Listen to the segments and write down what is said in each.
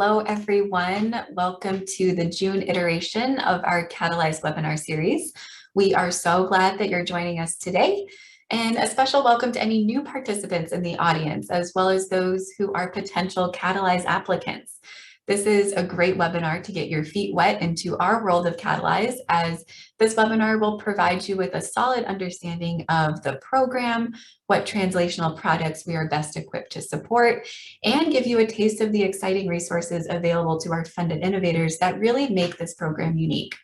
Hello, everyone. Welcome to the June iteration of our Catalyze webinar series. We are so glad that you're joining us today, and a special welcome to any new participants in the audience, as well as those who are potential Catalyze applicants. This is a great webinar to get your feet wet into our world of Catalyze, as this webinar will provide you with a solid understanding of the program, what translational projects we are best equipped to support, and give you a taste of the exciting resources available to our funded innovators that really make this program unique.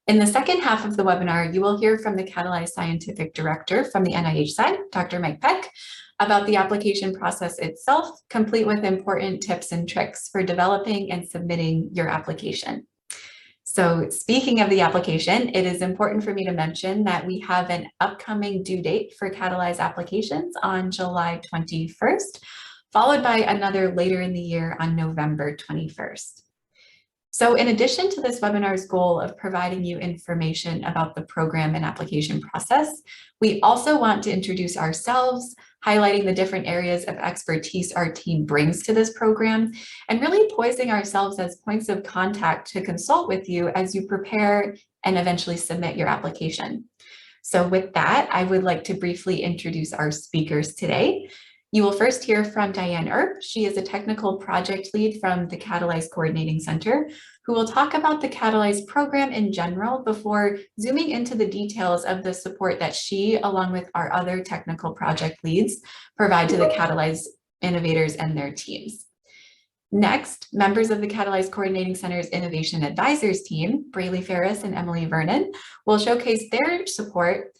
In the second half of the webinar, you will hear from the Catalyze Scientific Director from the NIH side, Dr. Pieck, about the application process itself, complete with important tips and tricks for developing and submitting your application. So speaking of the application, it is important for me to mention that we have an upcoming due date for Catalyze applications on July 21st, followed by another later in the year on November 21st. So in addition to this webinar's goal of providing you information about the program and application process, we also want to introduce ourselves, highlighting the different areas of expertise our team brings to this program, and really poising ourselves as points of contact to consult with you as you prepare and eventually submit your application. So with that, I would like to briefly introduce our speakers today. You will first hear from Diane Earp. She is a technical project lead from the Catalyze Coordinating Center, who will talk about the Catalyze program in general before zooming into the details of the support that she, along with our other technical project leads, provide to the Catalyze innovators and their teams. Next, members of the Catalyze Coordinating Center's Innovation Advisors team, Brailey, Faris, and Emily Vernon, will showcase their support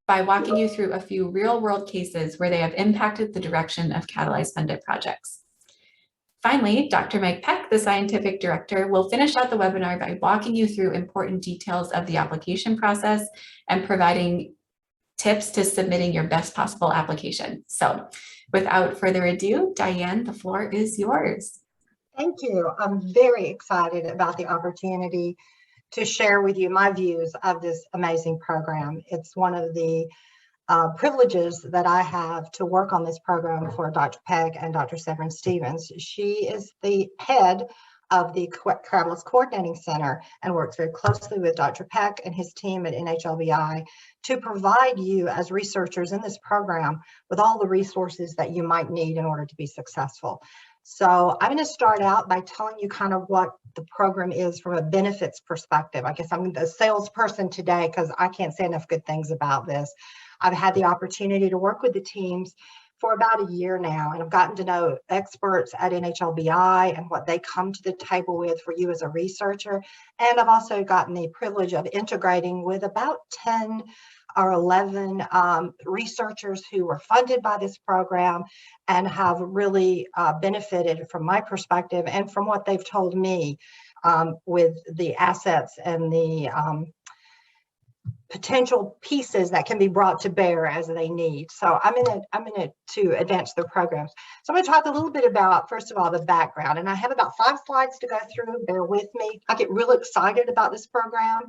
by walking you through a few real-world cases where they have impacted the direction of Catalyze-funded projects. Finally, Dr. Pieck, the Scientific Director, will finish out the webinar by walking you through important details of the application process and providing tips to submitting your best possible application. So without further ado, Diane, the floor is yours. Thank you. I'm very excited about the opportunity to share with you my views of this amazing program. It's one of the privileges that I have to work on this program for Dr. Pieck and Dr. Severin Stevens. She is the head of the Catalyze Coordinating Center and works very closely with Dr. Pieck and his team at NHLBI to provide you as researchers in this program with all the resources that you might need in order to be successful. So I'm going to start out by telling you kind of what the program is from a benefits perspective. I guess I'm the salesperson today because I can't say enough good things about this. I've had the opportunity to work with the teams for about a year now, and I've gotten to know experts at NHLBI and what they come to the table with for you as a researcher. And I've also gotten the privilege of integrating with about 10 or 11 researchers who were funded by this program and have really benefited from my perspective and from what they've told me with the assets and the potential pieces that can be brought to bear as they need. So I'm in it to advance their programs. So I'm going to talk a little bit about, first of all, the background. And I have about 5 slides to go through. Bear with me. I get real excited about this program.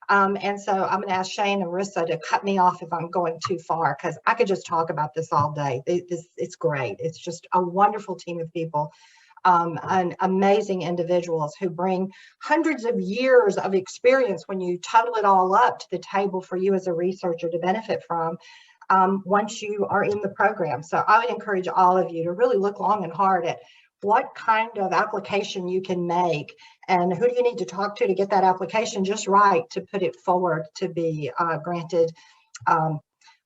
And so I'm going to ask Shane and Marissa to cut me off if I'm going too far, because I could just talk about this all day. It's great. It's just a wonderful team of people. And amazing individuals who bring hundreds of years of experience when you total it all up to the table for you as a researcher to benefit from once you are in the program. So I would encourage all of you to really look long and hard at what kind of application you can make and who do you need to talk to get that application just right to put it forward to be granted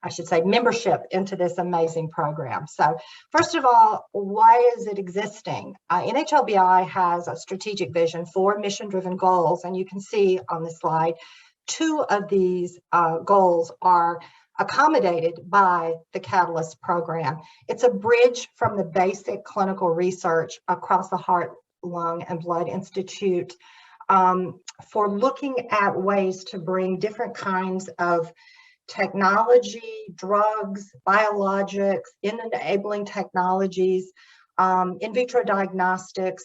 I should say, membership into this amazing program. So first of all, why is it existing? NHLBI has a strategic vision for mission-driven goals, and you can see on the slide, 2 of these goals are accommodated by the Catalyze program. It's a bridge from the basic clinical research across the Heart, Lung, and Blood Institute for looking at ways to bring different kinds of technology, drugs, biologics, enabling technologies, in vitro diagnostics,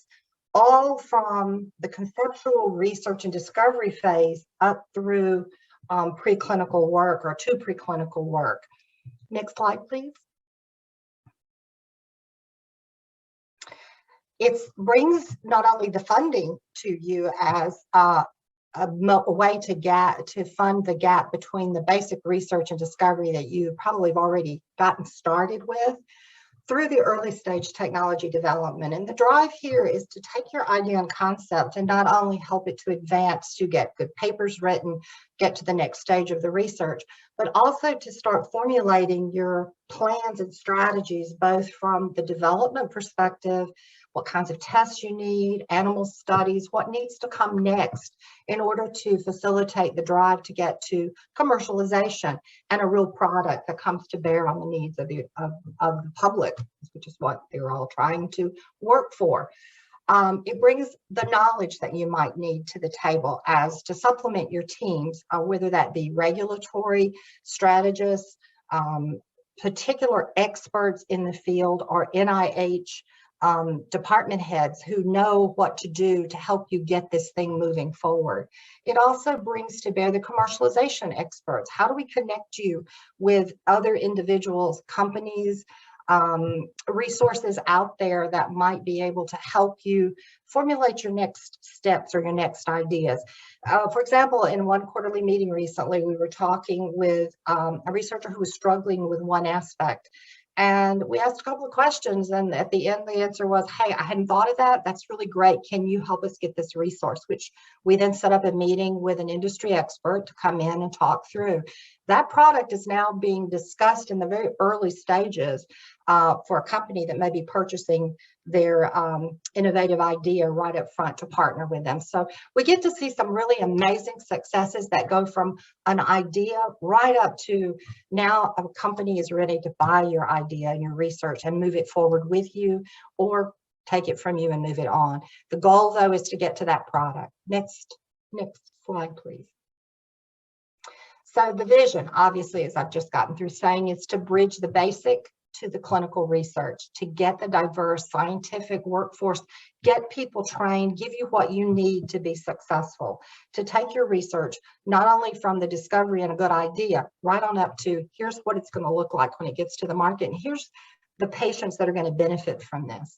all from the conceptual research and discovery phase up through preclinical work or to preclinical work. Next slide, please. It brings not only the funding to you as a way to fund the gap between the basic research and discovery that you probably have already gotten started with, through the early stage technology development. And the drive here is to take your idea and concept and not only help it to advance, to get good papers written, get to the next stage of the research, but also to start formulating your plans and strategies, both from the development perspective, what kinds of tests you need, animal studies, what needs to come next in order to facilitate the drive to get to commercialization and a real product that comes to bear on the needs of the public, which is what they're all trying to work for. It brings the knowledge that you might need to the table as to supplement your teams, whether that be regulatory strategists, particular experts in the field, or NIH department heads who know what to do to help you get this thing moving forward. It also brings to bear the commercialization experts. How do we connect you with other individuals, companies, resources out there that might be able to help you formulate your next steps or your next ideas. For example, in one quarterly meeting recently, we were talking with a researcher who was struggling with one aspect. And we asked a couple of questions, and at the end, the answer was, hey, I hadn't thought of that. That's really great. Can you help us get this resource? Which we then set up a meeting with an industry expert to come in and talk through. That product is now being discussed in the very early stages for a company that may be purchasing their innovative idea right up front to partner with them. So we get to see some really amazing successes that go from an idea right up to now a company is ready to buy your idea and your research and move it forward with you, or take it from you and move it on. The goal, though, is to get to that product. Next slide, please. So the vision, obviously, as I've just gotten through saying, is to bridge the basic to the clinical research, to get the diverse scientific workforce, get people trained, give you what you need to be successful, to take your research not only from the discovery and a good idea, right on up to here's what it's going to look like when it gets to the market, and here's the patients that are going to benefit from this.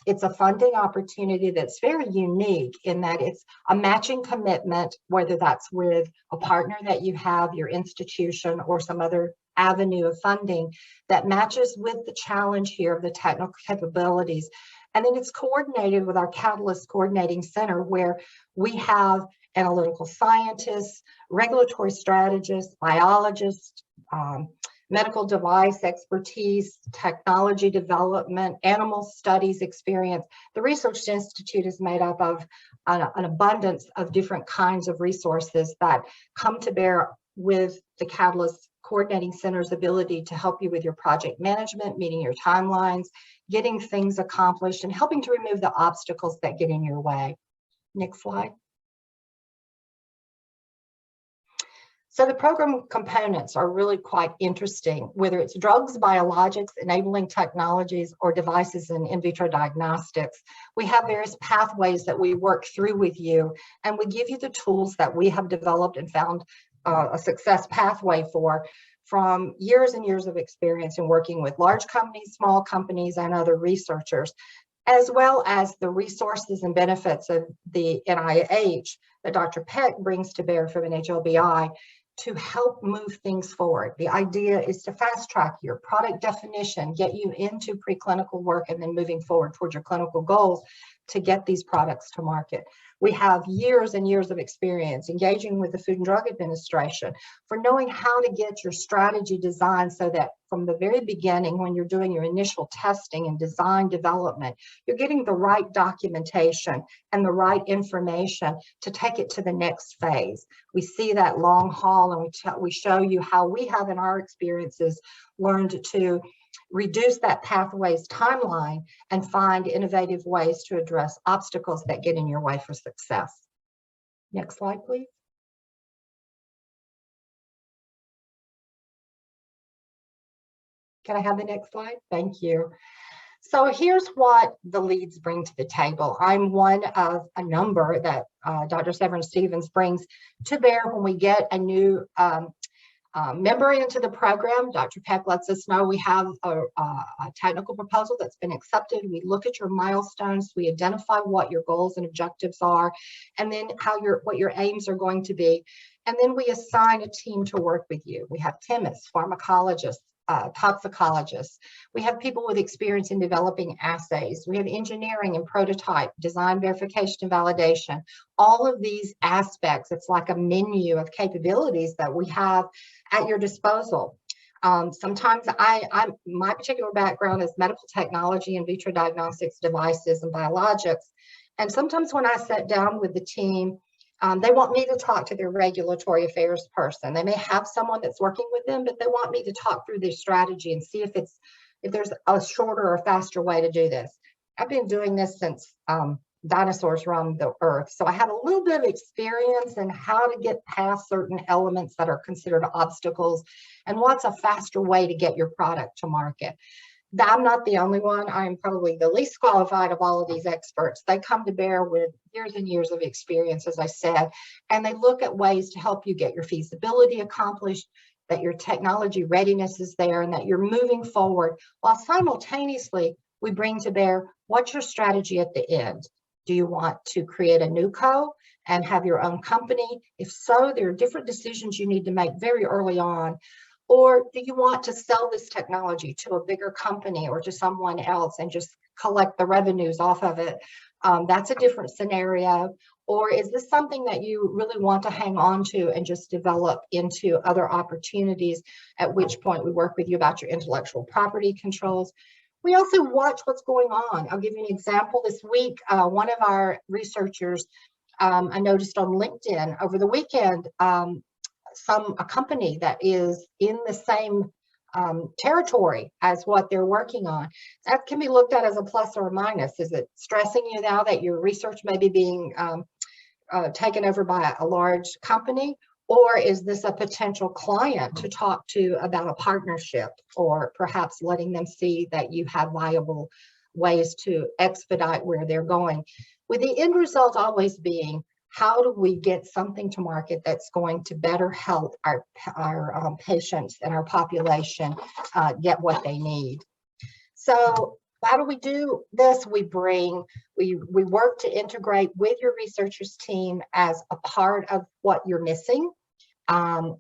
It's a funding opportunity that's very unique in that it's a matching commitment, whether that's with a partner that you have, your institution, or some other avenue of funding that matches with the challenge here of the technical capabilities. And then it's coordinated with our Catalyze Coordinating Center, where we have analytical scientists, regulatory strategists, biologists, medical device expertise, technology development, animal studies experience. The Research Institute is made up of an abundance of different kinds of resources that come to bear with the Catalyze Coordinating Center's ability to help you with your project management, meeting your timelines, getting things accomplished, and helping to remove the obstacles that get in your way. Next slide. So the program components are really quite interesting, whether it's drugs, biologics, enabling technologies, or devices and in vitro diagnostics. We have various pathways that we work through with you, and we give you the tools that we have developed and found a success pathway for from years and years of experience in working with large companies, small companies, and other researchers, as well as the resources and benefits of the NIH that Dr. Pieck brings to bear from NHLBI to help move things forward. The idea is to fast track your product definition, get you into preclinical work, and then moving forward towards your clinical goals to get these products to market. We have years and years of experience engaging with the Food and Drug Administration for knowing how to get your strategy designed so that from the very beginning, when you're doing your initial testing and design development, you're getting the right documentation and the right information to take it to the next phase. We see that long haul, and we show you how we have in our experiences learned to reduce that pathway's timeline and find innovative ways to address obstacles that get in your way for success. Next slide, please. Can I have the next slide? Thank you. So here's what the leads bring to the table. I'm one of a number that Dr. Severin Stevens brings to bear when we get a new member into the program, Dr. Pieck lets us know we have a technical proposal that's been accepted. We look at your milestones, we identify what your goals and objectives are, and then what your aims are going to be. And then we assign a team to work with you. We have chemists, pharmacologists, toxicologists. We have people with experience in developing assays. We have engineering and prototype, design verification and validation. All of these aspects, it's like a menu of capabilities that we have at your disposal. Sometimes my particular background is medical technology, in vitro diagnostics, devices, and biologics. And sometimes when I sit down with the team, they want me to talk to their regulatory affairs person. They may have someone that's working with them, but they want me to talk through their strategy and see if there's a shorter or faster way to do this. I've been doing this since dinosaurs roamed the earth. So I have a little bit of experience in how to get past certain elements that are considered obstacles and what's a faster way to get your product to market. I'm not the only one. I'm probably the least qualified of all of these experts. They come to bear with years and years of experience, as I said, and they look at ways to help you get your feasibility accomplished, that your technology readiness is there, and that you're moving forward, while simultaneously we bring to bear what's your strategy at the end. Do you want to create a new co and have your own company? If so, there are different decisions you need to make very early on. Or do you want to sell this technology to a bigger company or to someone else and just collect the revenues off of it? That's a different scenario. Or is this something that you really want to hang on to and just develop into other opportunities, at which point we work with you about your intellectual property controls. We also watch what's going on. I'll give you an example. This week, one of our researchers, I noticed on LinkedIn over the weekend, a company that is in the same territory as what they're working on. That can be looked at as a plus or a minus. Is it stressing you now that your research may be being taken over by a large company? Or is this a potential client to talk to about a partnership, or perhaps letting them see that you have viable ways to expedite where they're going? With the end result always being, how do we get something to market that's going to better help our patients and our population get what they need? So how do we do this? We work to integrate with your researchers team as a part of what you're missing.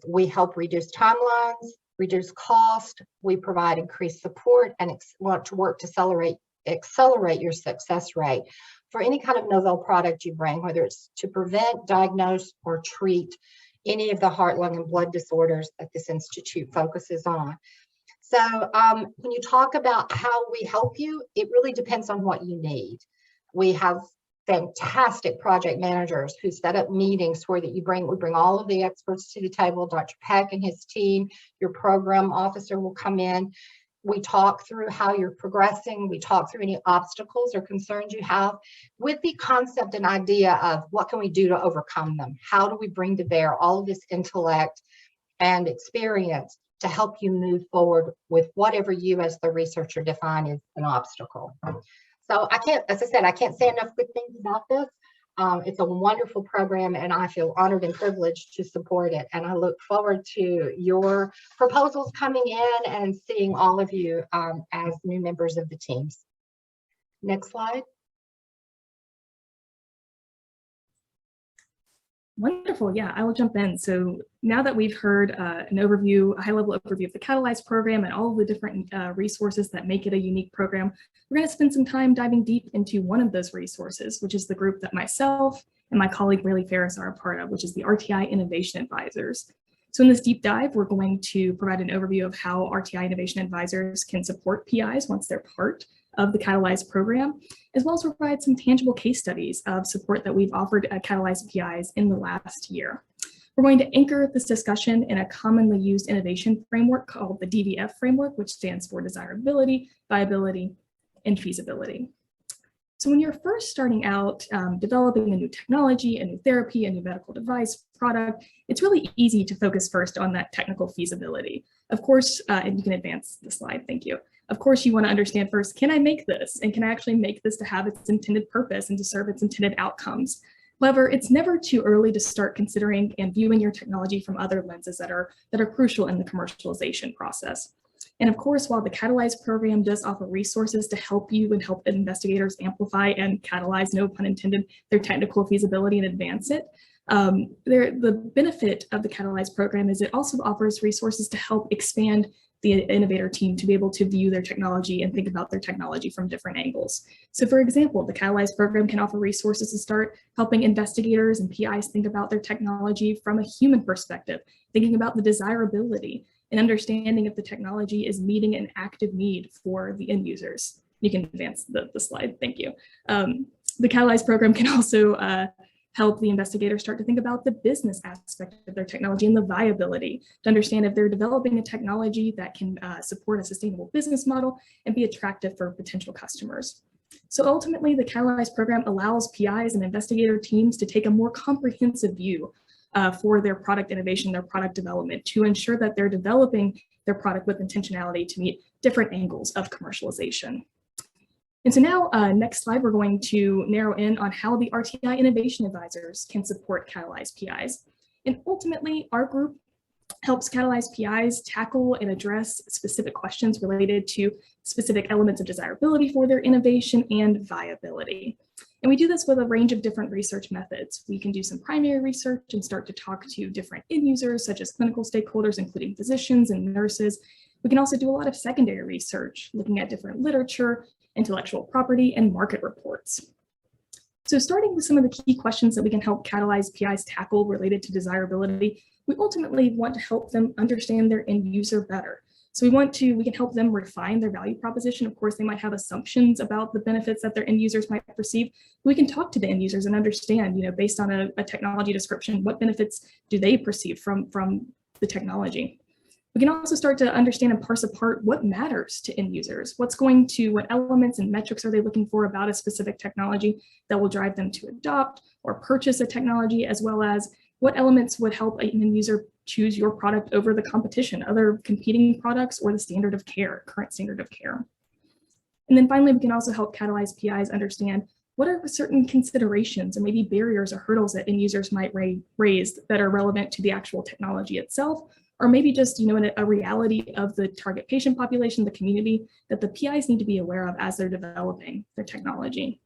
We help reduce timelines, reduce cost. We provide increased support and want to work to accelerate your success rate for any kind of novel product you bring, whether it's to prevent, diagnose, or treat any of the heart, lung, and blood disorders that this institute focuses on. So when you talk about how we help you, it really depends on what you need. We have fantastic project managers who set up meetings where we bring all of the experts to the table. Dr. Pieck and his team, your program officer will come in. We talk through how you're progressing. We talk through any obstacles or concerns you have with the concept and idea of what can we do to overcome them? How do we bring to bear all of this intellect and experience to help you move forward with whatever you as the researcher define as an obstacle? So as I said, I can't say enough good things about this. It's a wonderful program, and I feel honored and privileged to support it. And I look forward to your proposals coming in and seeing all of you as new members of the teams. Next slide. Wonderful. Yeah, I will jump in. So now that we've heard a high-level overview of the Catalyze program and all of the different resources that make it a unique program, we're going to spend some time diving deep into one of those resources, which is the group that myself and my colleague Brailey Faris are a part of, which is the RTI Innovation Advisors. So in this deep dive, we're going to provide an overview of how RTI Innovation Advisors can support PIs once they're part of the Catalyze program, as well as provide some tangible case studies of support that we've offered at Catalyze PIs in the last year. We're going to anchor this discussion in a commonly used innovation framework called the DVF framework, which stands for Desirability, Viability, and Feasibility. So when you're first starting out developing a new technology, a new therapy, a new medical device product, it's really easy to focus first on that technical feasibility. Of course, and you can advance the slide, thank you. Of course, you want to understand first, can I make this? And can I actually make this to have its intended purpose and to serve its intended outcomes? However, it's never too early to start considering and viewing your technology from other lenses that are crucial in the commercialization process. And of course, while the Catalyze program does offer resources to help you and help investigators amplify and catalyze, no pun intended, their technical feasibility and advance it, the benefit of the Catalyze program is it also offers resources to help expand the innovator team to be able to view their technology and think about their technology from different angles. So for example, the Catalyze program can offer resources to start helping investigators and PIs think about their technology from a human perspective, thinking about the desirability and understanding if the technology is meeting an active need for the end users. You can advance the slide, thank you. The Catalyze program can also help the investigator start to think about the business aspect of their technology and the viability, to understand if they're developing a technology that can support a sustainable business model and be attractive for potential customers. So ultimately, the Catalyze program allows PIs and investigator teams to take a more comprehensive view for their product innovation, their product development, to ensure that they're developing their product with intentionality to meet different angles of commercialization. And so now, next slide, we're going to narrow in on how the RTI Innovation Advisors can support Catalyze PIs. And ultimately, our group helps Catalyze PIs tackle and address specific questions related to specific elements of desirability for their innovation and viability. And we do this with a range of different research methods. We can do some primary research and start to talk to different end users, such as clinical stakeholders, including physicians and nurses. We can also do a lot of secondary research, looking at different literature, intellectual property, and market reports. So starting with some of the key questions that we can help Catalyze PIs tackle related to desirability, we ultimately want to help them understand their end user better. So we can help them refine their value proposition. Of course, they might have assumptions about the benefits that their end users might perceive. We can talk to the end users and understand, based on a technology description, what benefits do they perceive from the technology. We can also start to understand and parse apart what matters to end users, what elements and metrics are they looking for about a specific technology that will drive them to adopt or purchase a technology, as well as what elements would help an end user choose your product over the competition, other competing products, or the standard of care, current standard of care. And then finally, we can also help Catalyze PIs understand what are certain considerations or maybe barriers or hurdles that end users might raise that are relevant to the actual technology itself, or maybe just a reality of the target patient population, the community, that the PIs need to be aware of as they're developing their technology.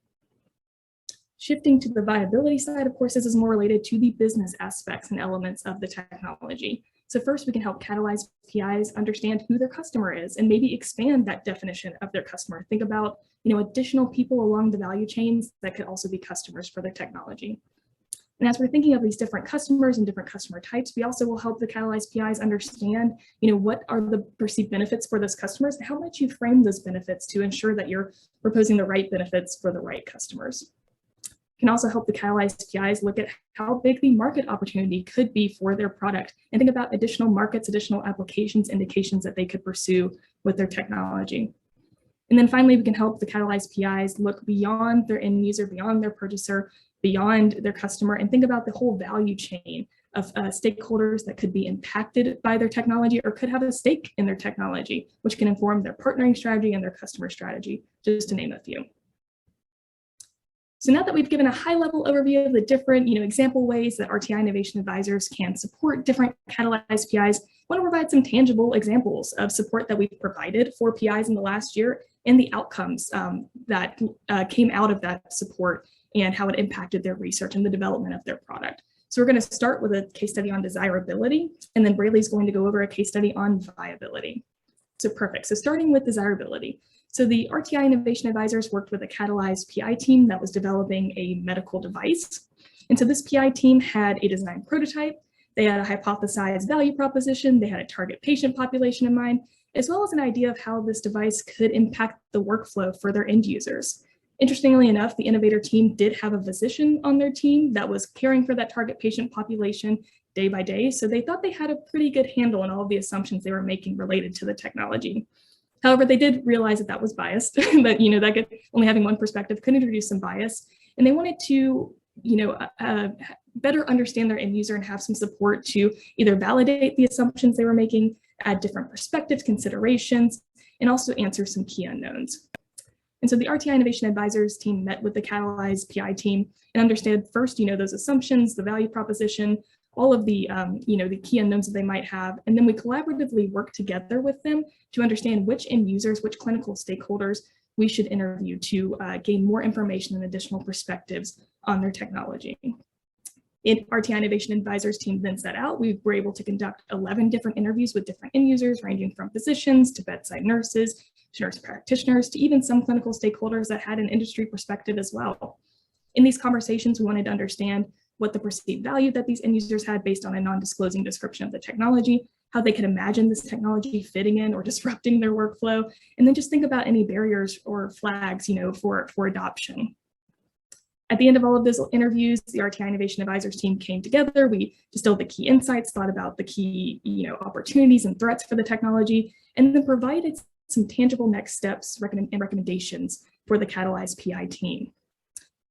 Shifting to the viability side, of course, this is more related to the business aspects and elements of the technology. So first, we can help Catalyze PIs understand who their customer is and maybe expand that definition of their customer. Think about additional people along the value chains that could also be customers for their technology. And as we're thinking of these different customers and different customer types, we also will help the Catalyze PIs understand, what are the perceived benefits for those customers and how might you frame those benefits to ensure that you're proposing the right benefits for the right customers. Can also help the Catalyze PIs look at how big the market opportunity could be for their product and think about additional markets, additional applications, indications that they could pursue with their technology. And then finally, we can help the Catalyze PIs look beyond their end user, beyond their purchaser, beyond their customer, and think about the whole value chain of stakeholders that could be impacted by their technology or could have a stake in their technology, which can inform their partnering strategy and their customer strategy, just to name a few. So now that we've given a high-level overview of the different example ways that RTI Innovation Advisors can support different Catalyze PIs, I want to provide some tangible examples of support that we've provided for PIs in the last year and the outcomes that came out of that support and how it impacted their research and the development of their product. So we're going to start with a case study on desirability, and then Brailey's going to go over a case study on viability. So perfect. So starting with desirability. So the RTI Innovation Advisors worked with a Catalyze PI team that was developing a medical device. And so this PI team had a design prototype, they had a hypothesized value proposition, they had a target patient population in mind, as well as an idea of how this device could impact the workflow for their end users. Interestingly enough, the innovator team did have a physician on their team that was caring for that target patient population day by day. So they thought they had a pretty good handle on all of the assumptions they were making related to the technology. However, they did realize that that was biased, that only having one perspective could introduce some bias. And they wanted to, better understand their end user and have some support to either validate the assumptions they were making, add different perspectives, considerations, and also answer some key unknowns. And so the RTI Innovation Advisors team met with the Catalyze PI team and understood first, those assumptions, the value proposition, all of the, the key unknowns that they might have. And then we collaboratively worked together with them to understand which end users, which clinical stakeholders we should interview to gain more information and additional perspectives on their technology. In RTI Innovation Advisors team then set out, we were able to conduct 11 different interviews with different end users, ranging from physicians to bedside nurses, to nurse practitioners, to even some clinical stakeholders that had an industry perspective as well. In these conversations, we wanted to understand what the perceived value that these end users had based on a non-disclosing description of the technology, how they could imagine this technology fitting in or disrupting their workflow, and then just think about any barriers or flags, for adoption. At the end of all of those interviews, the RTI Innovation Advisors team came together. We distilled the key insights, thought about the key, opportunities and threats for the technology, and then provided some tangible next steps and recommendations for the Catalyze PI team.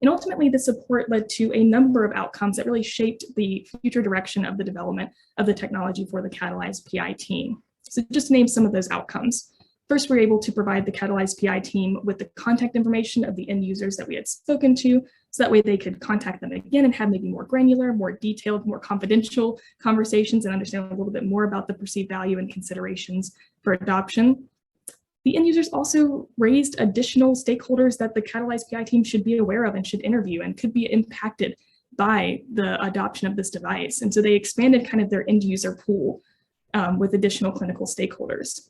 And ultimately, the support led to a number of outcomes that really shaped the future direction of the development of the technology for the Catalyze PI team. So just to name some of those outcomes. First, we were able to provide the Catalyze PI team with the contact information of the end users that we had spoken to, so that way they could contact them again and have maybe more granular, more detailed, more confidential conversations and understand a little bit more about the perceived value and considerations for adoption. The end users also raised additional stakeholders that the Catalyze PI team should be aware of and should interview and could be impacted by the adoption of this device. And so they expanded kind of their end user pool with additional clinical stakeholders.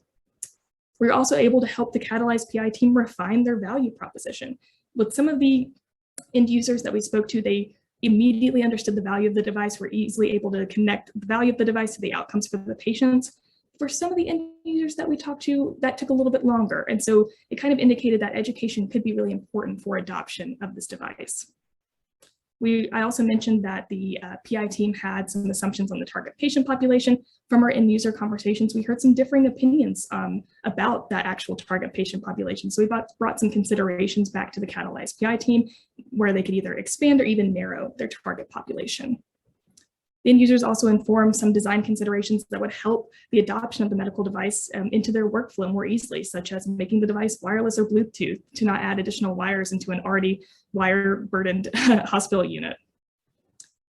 We were also able to help the Catalyze PI team refine their value proposition. With some of the end users that we spoke to, they immediately understood the value of the device, were easily able to connect the value of the device to the outcomes for the patients. For some of the end users that we talked to, that took a little bit longer. And so it kind of indicated that education could be really important for adoption of this device. I also mentioned that the PI team had some assumptions on the target patient population. From our end user conversations, we heard some differing opinions about that actual target patient population. So we brought some considerations back to the Catalyze PI team where they could either expand or even narrow their target population. The end users also informed some design considerations that would help the adoption of the medical device into their workflow more easily, such as making the device wireless or Bluetooth to not add additional wires into an already wire-burdened hospital unit.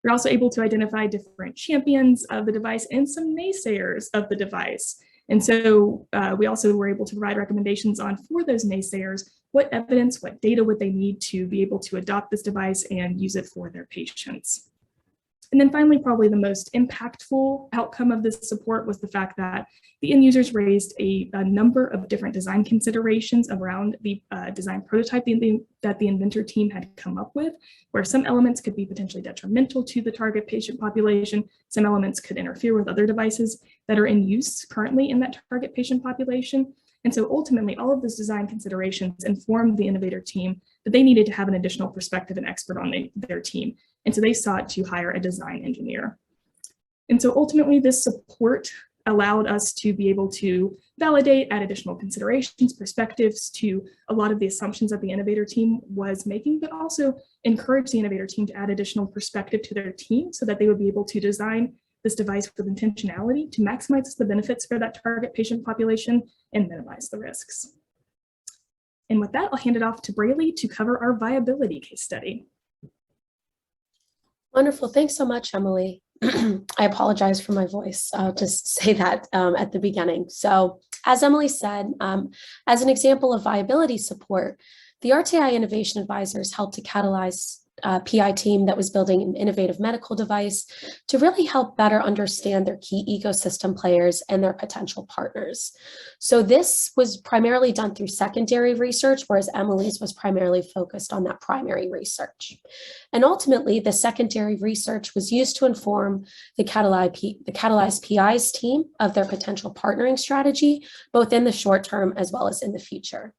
We're also able to identify different champions of the device and some naysayers of the device. And so we also were able to provide recommendations on, for those naysayers, what evidence, what data would they need to be able to adopt this device and use it for their patients. And then finally, probably the most impactful outcome of this support was the fact that the end users raised a number of different design considerations around the design prototype that the inventor team had come up with, where some elements could be potentially detrimental to the target patient population, some elements could interfere with other devices that are in use currently in that target patient population. And so ultimately, all of those design considerations informed the innovator team that they needed to have an additional perspective and expert on their team. And so they sought to hire a design engineer. And so ultimately, this support allowed us to be able to validate, add additional considerations, perspectives to a lot of the assumptions that the innovator team was making, but also encourage the innovator team to add additional perspective to their team so that they would be able to design this device with intentionality to maximize the benefits for that target patient population and minimize the risks. And with that, I'll hand it off to Brailey to cover our viability case study. Wonderful. Thanks so much, Emily. I apologize for my voice. I'll just say that at the beginning. So as Emily said, as an example of viability support, the RTI Innovation Advisors helped to catalyze PI team that was building an innovative medical device to really help better understand their key ecosystem players and their potential partners. So this was primarily done through secondary research, whereas Emily's was primarily focused on that primary research. And ultimately, the secondary research was used to inform the Catalyze PI's team of their potential partnering strategy, both in the short term as well as in the future.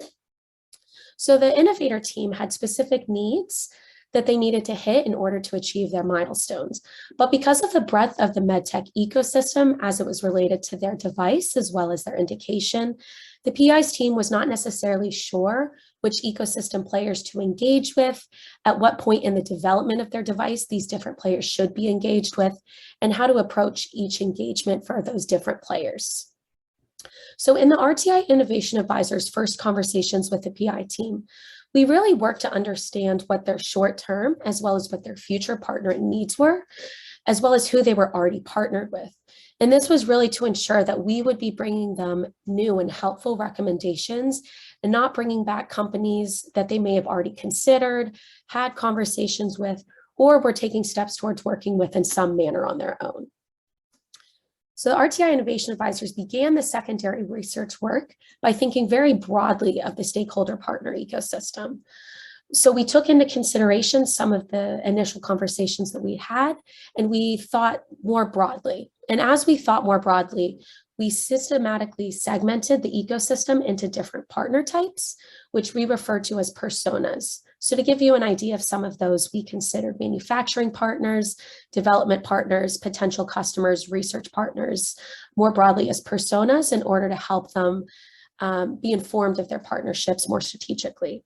So the innovator team had specific needs that they needed to hit in order to achieve their milestones. But because of the breadth of the medtech ecosystem as it was related to their device as well as their indication, the PI's team was not necessarily sure which ecosystem players to engage with, at what point in the development of their device these different players should be engaged with, and how to approach each engagement for those different players. So in the RTI Innovation Advisors' first conversations with the PI team, we really worked to understand what their short-term as well as what their future partnering needs were, as well as who they were already partnered with. And this was really to ensure that we would be bringing them new and helpful recommendations and not bringing back companies that they may have already considered, had conversations with, or were taking steps towards working with in some manner on their own. So the RTI Innovation Advisors began the secondary research work by thinking very broadly of the stakeholder partner ecosystem. So we took into consideration some of the initial conversations that we had, and we thought more broadly. And as we thought more broadly, we systematically segmented the ecosystem into different partner types, which we refer to as personas. So to give you an idea of some of those, we considered manufacturing partners, development partners, potential customers, research partners, more broadly as personas in order to help them be informed of their partnerships more strategically.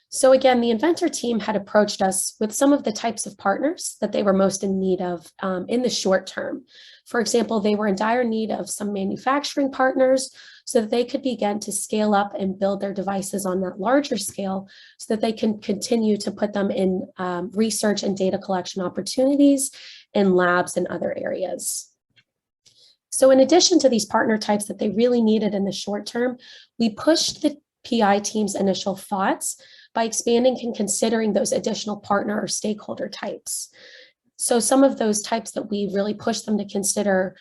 So again, the inventor team had approached us with some of the types of partners that they were most in need of in the short term. For example, they were in dire need of some manufacturing partners so that they could begin to scale up and build their devices on that larger scale so that they can continue to put them in research and data collection opportunities in labs and other areas. So in addition to these partner types that they really needed in the short term, we pushed the PI team's initial thoughts by expanding and considering those additional partner or stakeholder types. So some of those types that we really pushed them to consider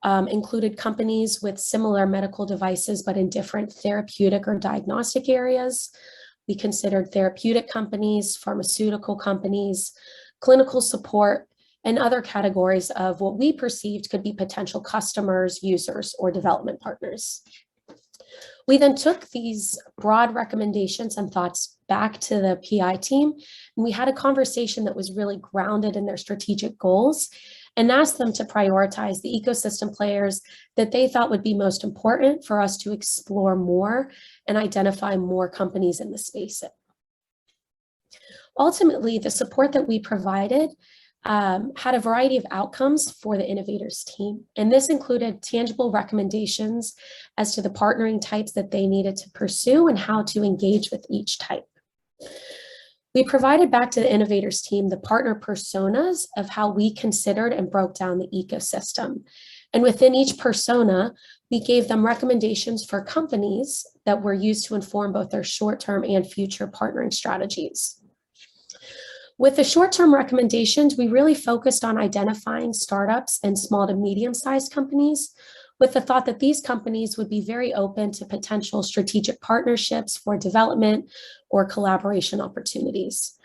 included companies with similar medical devices, but in different therapeutic or diagnostic areas. We considered therapeutic companies, pharmaceutical companies, clinical support, and other categories of what we perceived could be potential customers, users, or development partners. We then took these broad recommendations and thoughts back to the PI team, and we had a conversation that was really grounded in their strategic goals and asked them to prioritize the ecosystem players that they thought would be most important for us to explore more and identify more companies in the space. Ultimately, the support that we provided had a variety of outcomes for the innovators team. And this included tangible recommendations as to the partnering types that they needed to pursue and how to engage with each type. We provided back to the innovators team the partner personas of how we considered and broke down the ecosystem. And within each persona, we gave them recommendations for companies that were used to inform both their short-term and future partnering strategies. With the short-term recommendations, we really focused on identifying startups and small to medium-sized companies with the thought that these companies would be very open to potential strategic partnerships for development or collaboration opportunities.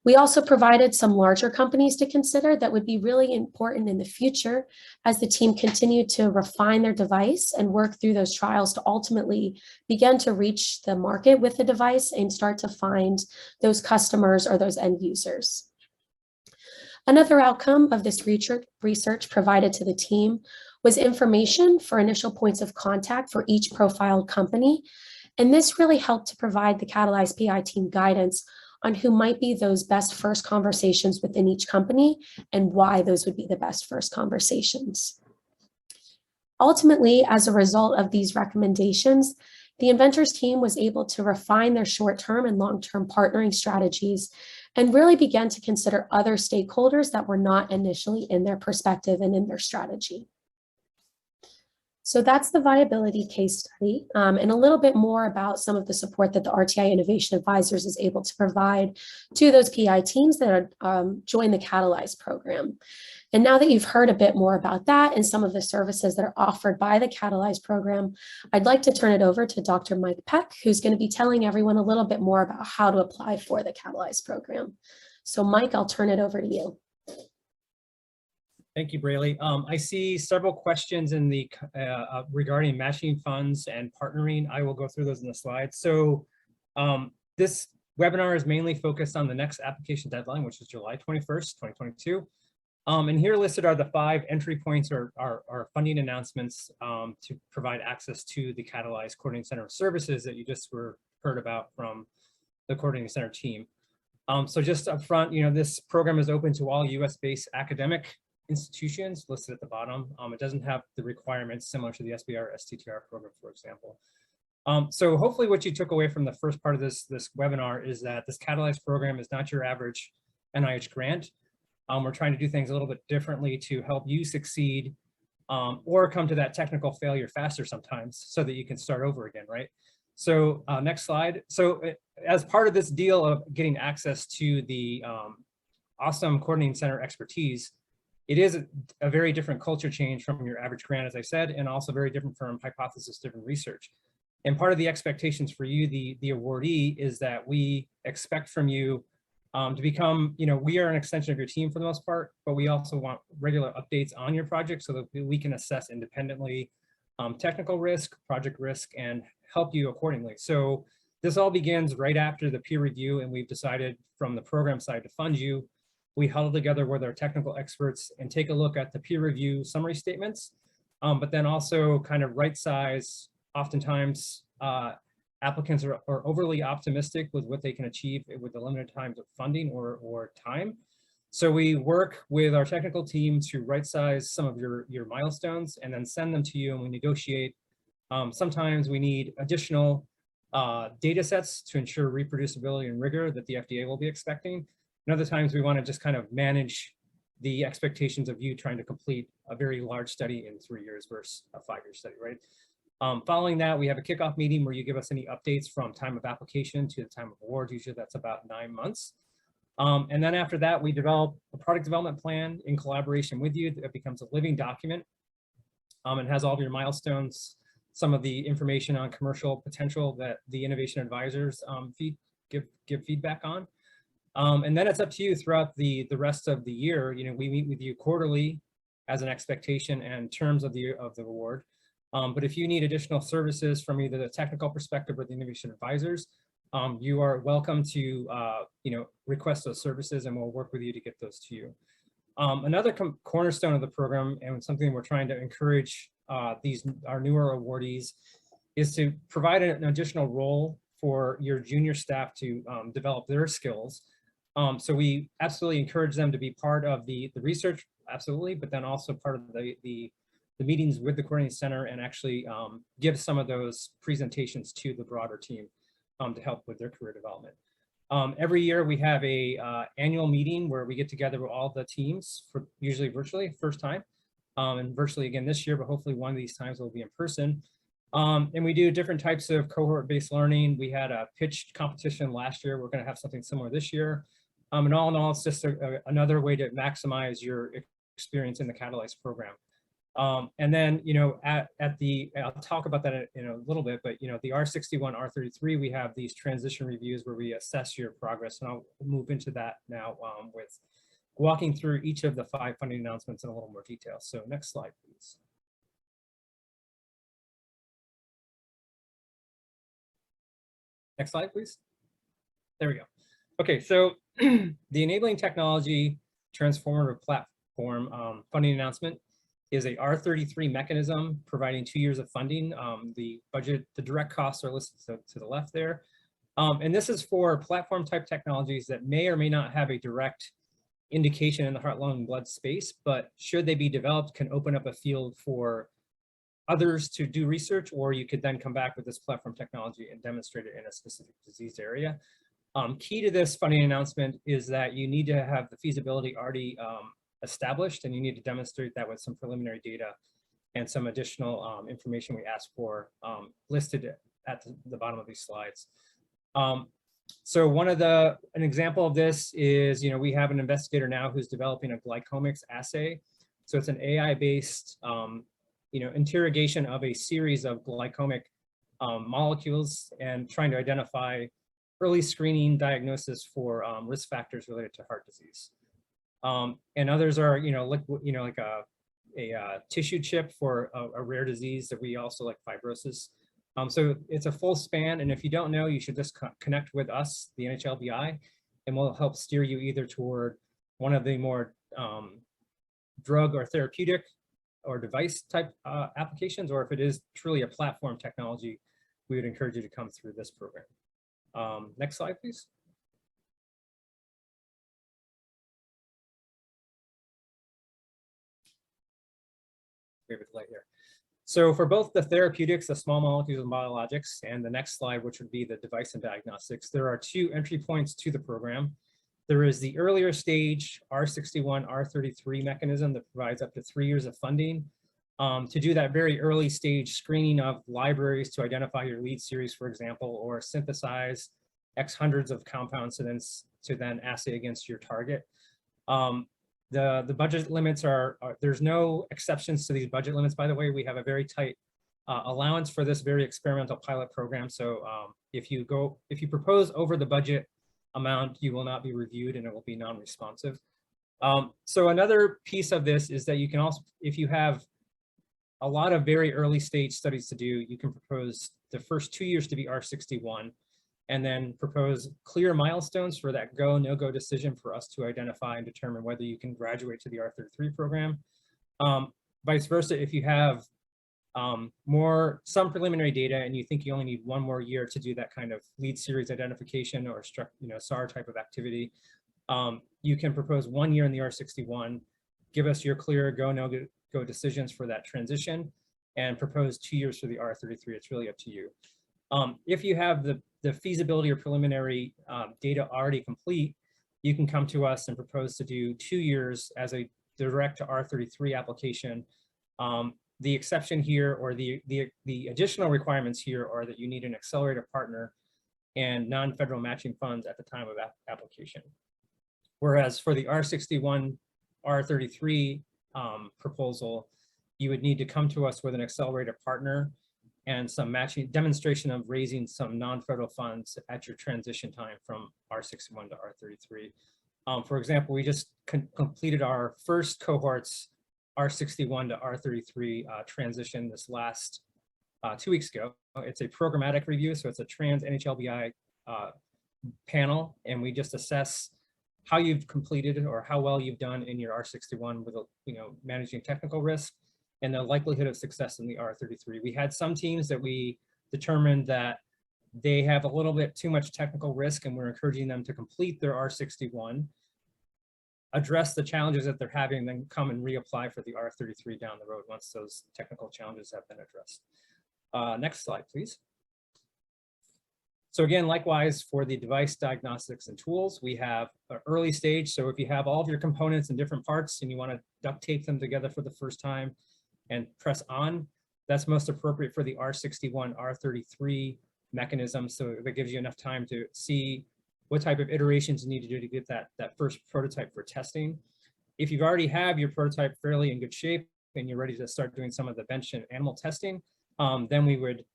We also provided some larger companies to consider that would be really important in the future as the team continued to refine their device and work through those trials to ultimately begin to reach the market with the device and start to find those customers or those end users. Another outcome of this research provided to the team was information for initial points of contact for each profiled company. And this really helped to provide the Catalyze PI team guidance on who might be those best first conversations within each company and why those would be the best first conversations. Ultimately, as a result of these recommendations, the inventors team was able to refine their short-term and long-term partnering strategies and really began to consider other stakeholders that were not initially in their perspective and in their strategy. So that's the viability case study, and a little bit more about some of the support that the RTI Innovation Advisors is able to provide to those PI teams that are join the Catalyze program. And now that you've heard a bit more about that and some of the services that are offered by the Catalyze program, I'd like to turn it over to Dr. Mike Pieck, who's going to be telling everyone a little bit more about how to apply for the Catalyze program. So Mike, I'll turn it over to you. Thank you, Brailey. I see several questions in the regarding matching funds and partnering. I will go through those in the slides. So this webinar is mainly focused on the next application deadline, which is July 21st, 2022. And here listed are the 5 entry points or funding announcements to provide access to the Catalyze Coordinating Center of Services that you just heard about from the Coordinating Center team. So just up front, this program is open to all US-based academic institutions listed at the bottom. It doesn't have the requirements similar to the SBR or STTR program, for example. So hopefully what you took away from the first part of this webinar is that this Catalyze program is not your average NIH grant. We're trying to do things a little bit differently to help you succeed or come to that technical failure faster sometimes so that you can start over again, right? So next slide. So as part of this deal of getting access to the awesome coordinating center expertise, it is a very different culture change from your average grant, as I said, and also very different from hypothesis-driven research. And part of the expectations for you, the awardee, is that we expect from you to become, we are an extension of your team for the most part, but we also want regular updates on your project so that we can assess independently technical risk, project risk, and help you accordingly. So this all begins right after the peer review, and we've decided from the program side to fund you. We huddle together with our technical experts and take a look at the peer review summary statements, but then also kind of right size. Oftentimes, applicants are overly optimistic with what they can achieve with the limited times of funding or time. So we work with our technical team to right size some of your milestones and then send them to you, and we negotiate. Sometimes we need additional data sets to ensure reproducibility and rigor that the FDA will be expecting. And other times we want to just kind of manage the expectations of you trying to complete a very large study in 3 years versus a 5-year study, right? Following that, we have a kickoff meeting where you give us any updates from time of application to the time of award. Usually that's about 9 months. And then after that, we develop a product development plan in collaboration with you. It becomes a living document and has all of your milestones, some of the information on commercial potential that the Innovation Advisors give feedback on. And then it's up to you throughout the rest of the year. We meet with you quarterly as an expectation and terms of the award. But if you need additional services from either the technical perspective or the Innovation Advisors, you are welcome to request those services, and we'll work with you to get those to you. Another cornerstone of the program, and something we're trying to encourage our newer awardees, is to provide an additional role for your junior staff to develop their skills. So we absolutely encourage them to be part of the research, absolutely, but then also part of the meetings with the coordinating center and actually give some of those presentations to the broader team to help with their career development. Every year we have a annual meeting where we get together with all the teams, usually virtually, first time, and virtually again this year, but hopefully one of these times will be in person. And we do different types of cohort-based learning. We had a pitch competition last year. We're going to have something similar this year. And all in all, it's just another way to maximize your experience in the Catalyze program. And then, I'll talk about that in a little bit, but, the R61, R33, we have these transition reviews where we assess your progress. And I'll move into that now with walking through each of the 5 funding announcements in a little more detail. So next slide, please. Next slide, please. There we go. Okay, so the Enabling Technology Transformative Platform funding announcement is a R33 mechanism providing 2 years of funding. The budget, the direct costs are listed to the left there. And this is for platform type technologies that may or may not have a direct indication in the heart, lung, and blood space, but should they be developed, can open up a field for others to do research, or you could then come back with this platform technology and demonstrate it in a specific disease area. Key to this funding announcement is that you need to have the feasibility already established, and you need to demonstrate that with some preliminary data and some additional information we asked for listed at the bottom of these slides. So an example of this is, we have an investigator now who's developing a glycomics assay. So it's an AI-based, interrogation of a series of glycomic molecules and trying to identify early screening diagnosis for risk factors related to heart disease. And others are, like a tissue chip for a rare disease that we also like, fibrosis. So it's a full span, and if you don't know, you should just connect with us, the NHLBI, and we'll help steer you either toward one of the more drug or therapeutic or device type applications, or if it is truly a platform technology, we would encourage you to come through this program. Next slide, please. we have a delay here. So for both the therapeutics, the small molecules and biologics, and the next slide, which would be the device and diagnostics, there are 2 entry points to the program. There is the earlier stage R61, R33 mechanism that provides up to 3 years of funding to do that very early stage screening of libraries to identify your lead series, for example, or synthesize X hundreds of compounds to then assay against your target. The budget limits are, there's no exceptions to these budget limits, by the way. We have a very tight allowance for this very experimental pilot program. So if you propose over the budget amount, you will not be reviewed and it will be non-responsive. So another piece of this is that you can also, if you have a lot of very early stage studies to do, you can propose the first 2 years to be R61 and then propose clear milestones for that go, no-go decision for us to identify and determine whether you can graduate to the R33 program. Vice versa, if you have some preliminary data and you think you only need 1 more year to do that kind of lead series identification or SAR type of activity, you can propose 1 year in the R61, give us your clear go, no-go decisions for that transition, and propose 2 years for the R33. It's really up to you. If you have the feasibility or preliminary data already complete, you can come to us and propose to do 2 years as a direct to R33 application. The exception here, or the additional requirements here, are that you need an accelerator partner and non-federal matching funds at the time of application. Whereas for the R61, R33 proposal, you would need to come to us with an accelerator partner and some matching demonstration of raising some non-federal funds at your transition time from R61 to R33. For example, we just completed our first cohorts R61 to R33 transition this last 2 weeks ago. It's a programmatic review, so it's a trans NHLBI panel, and we just assess how you've completed or how well you've done in your R61 with managing technical risk and the likelihood of success in the R33. We had some teams that we determined that they have a little bit too much technical risk, and we're encouraging them to complete their R61, address the challenges that they're having, then come and reapply for the R33 down the road once those technical challenges have been addressed. Next slide, please. So again, likewise for the device diagnostics and tools, we have an early stage. So if you have all of your components in different parts and you want to duct tape them together for the first time and press on, that's most appropriate for the R61, R33 mechanism. So that gives you enough time to see what type of iterations you need to do to get that first prototype for testing. If you've already have your prototype fairly in good shape and you're ready to start doing some of the bench and animal testing, then we would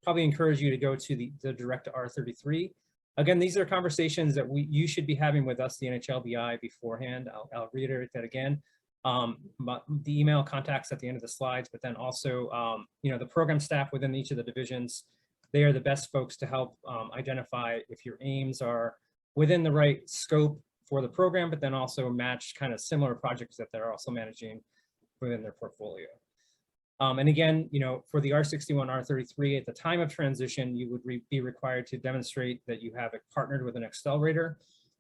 probably encourage you to go to the direct to R33. Again, these are conversations that you should be having with us, the NHLBI, beforehand. I'll reiterate that again. The email contacts at the end of the slides, but then also, the program staff within each of the divisions, they are the best folks to help identify if your aims are within the right scope for the program, but then also match kind of similar projects that they're also managing within their portfolio. And again, for the R61, R33, at the time of transition, you would be required to demonstrate that you have partnered with an accelerator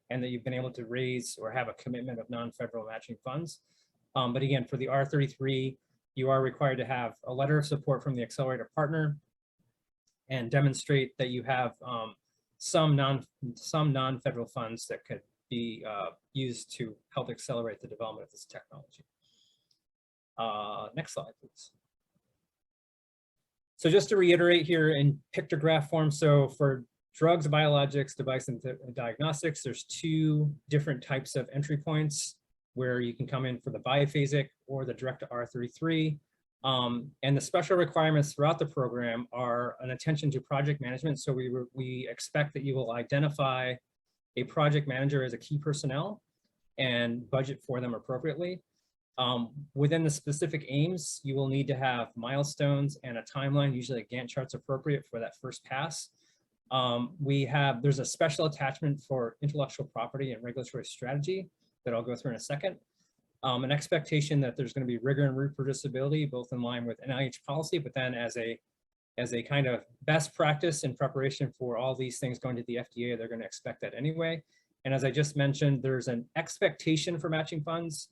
and that you've been able to raise or have a commitment of non-federal matching funds. But again, for the R33, you are required to have a letter of support from the accelerator partner and demonstrate that you have some non-federal funds that could be used to help accelerate the development of this technology. Next slide, please. So just to reiterate here in pictograph form, so for drugs, biologics, device and diagnostics, there's 2 different types of entry points where you can come in for the biphasic or the direct to R33. And the special requirements throughout the program are an attention to project management. So we expect that you will identify a project manager as a key personnel and budget for them appropriately. Within the specific aims, you will need to have milestones and a timeline, usually a Gantt chart's appropriate for that first pass. There's a special attachment for intellectual property and regulatory strategy that I'll go through in a second. An expectation that there's going to be rigor and reproducibility, both in line with NIH policy, but then as a kind of best practice in preparation for all these things going to the FDA, they're going to expect that anyway. And as I just mentioned, there's an expectation for matching funds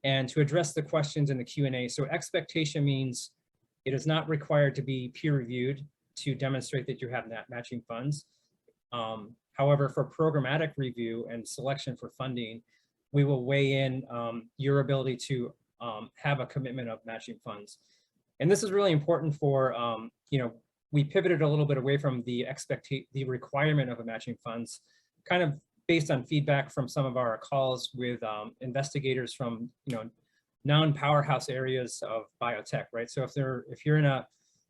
and to address the questions in the Q&A. So expectation means it is not required to be peer reviewed to demonstrate that you have matching funds. However, for programmatic review and selection for funding, we will weigh in your ability to have a commitment of matching funds. And this is really important for, we pivoted a little bit away from the requirement of a matching funds, kind of based on feedback from some of our calls with investigators from, non-powerhouse areas of biotech, right? So if you're in a